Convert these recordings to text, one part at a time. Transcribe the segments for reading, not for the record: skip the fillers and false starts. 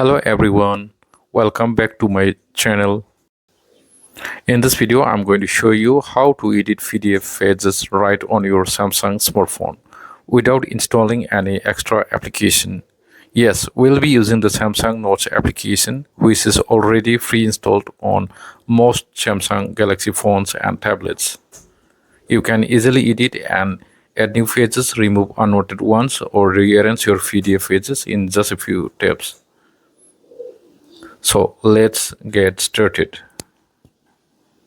Hello everyone, welcome back to my channel. In this video I'm going to show you how to edit PDF pages right on your Samsung smartphone without installing any extra application. Yes, we'll be using the Samsung Notes application, which is already pre-installed on most Samsung Galaxy phones and tablets. You can easily edit and add new pages, remove unwanted ones, or rearrange your PDF pages in just a few taps. So let's get started.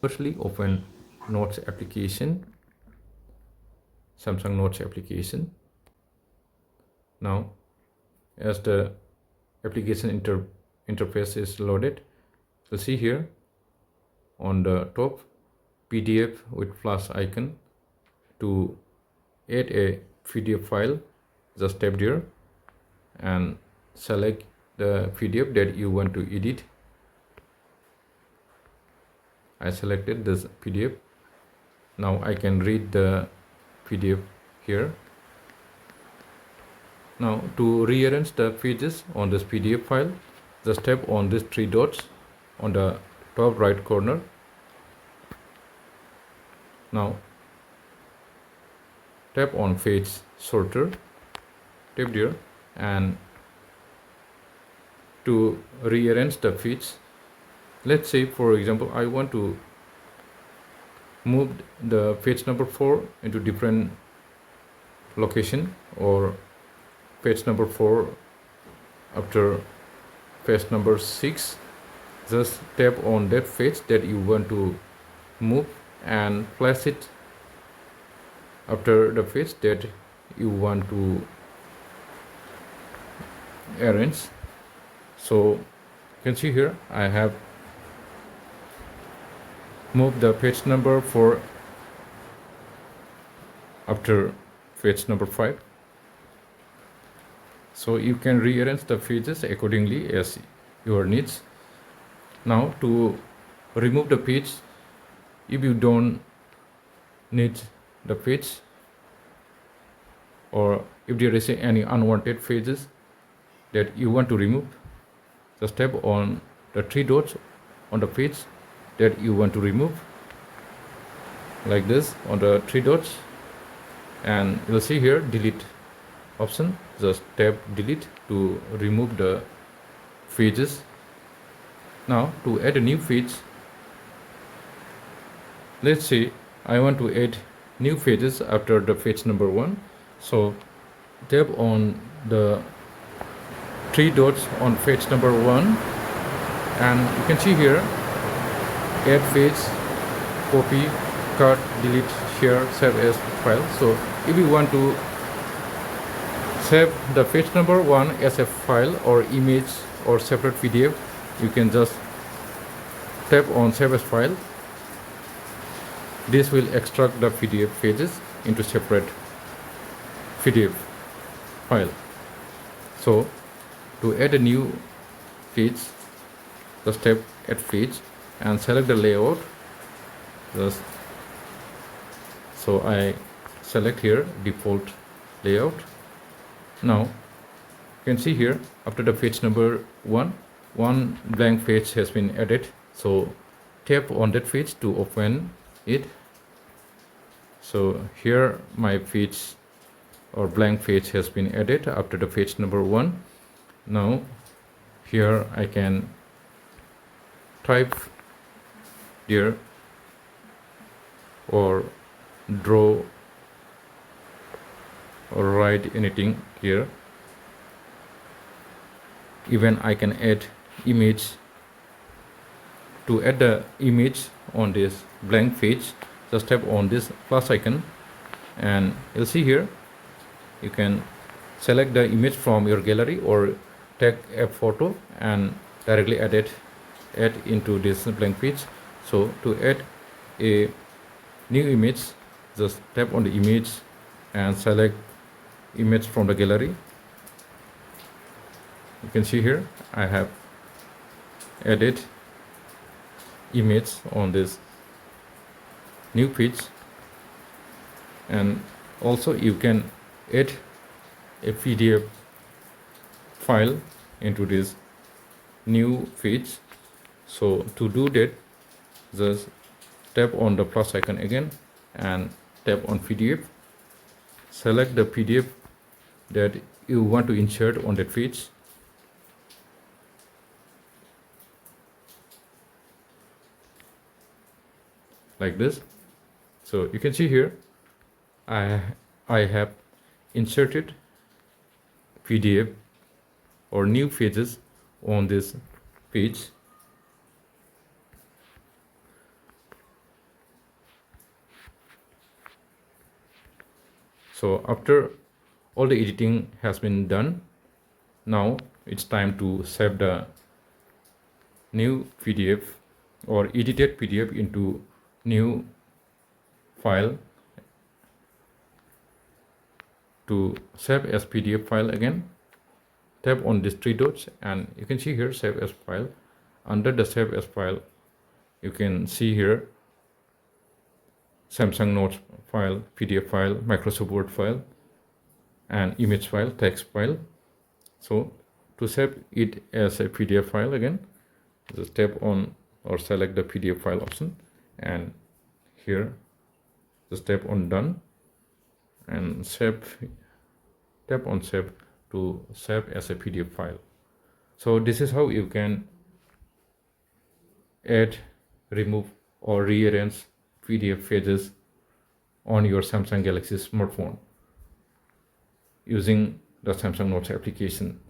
Firstly, open Notes application, Samsung Notes application. Now, as the application interface is loaded, you'll see here on the top PDF with plus icon. To add a PDF file, just tap there and select the PDF that you want to edit. I selected this PDF. Now I can read the PDF here. Now to rearrange the pages on this PDF file, just tap on these three dots on the top right corner. Now tap on page sorter, tap there, and to rearrange the page, let's say for example I want to move the page number 4 into different location, or page number 4 after page number 6. Just tap on that page that you want to move and place it after the page that you want to arrange. So you can see here I have moved the page number 4 after page number 5. So you can rearrange the pages accordingly as your needs. Now to remove the page, if you don't need the page, or if there is any unwanted pages that you want to remove, just tap on the three dots on the page that you want to remove, like this on the three dots, and you'll see here delete option. Just tap delete to remove the pages. Now to add a new page, let's say I want to add new pages after the page number 1. So tap on the three dots on page number 1, and you can see here add page, copy, cut, delete, share, save as file. So if you want to save the page number 1 as a file or image or separate PDF, you can just tap on save as file. This will extract the PDF pages into separate PDF file. So to add a new page, just tap add page and select the layout. So I select here default layout. Now you can see here after the page number 1, one blank page has been added. So tap on that page to open it. So here my page or blank page has been added after the page number 1. Now here I can type there or draw or write anything here. Even I can add image. To add the image on this blank page, just tap on this plus icon, and you'll see here you can select the image from your gallery or take a photo and directly add into this blank page. So to add a new image, just tap on the image and select image from the gallery. You can see here I have added image on this new page, and also you can add a PDF file into this new page. So to do that, just tap on the plus icon again and tap on PDF. Select the PDF that you want to insert on that page. Like this. So you can see here I have inserted PDF or new pages on this page. So after all the editing has been done, now it's time to save the new PDF or edited PDF into new file. To save as PDF file again, tap on these three dots and you can see here save as file. Under the save as file, you can see here Samsung Notes file, PDF file, Microsoft Word file, and image file, text file. So to save it as a PDF file again, just tap on or select the PDF file option and here just tap on done and save. Tap on save to save as a PDF file. So this is how you can add, remove or rearrange PDF pages on your Samsung Galaxy smartphone using the Samsung Notes application.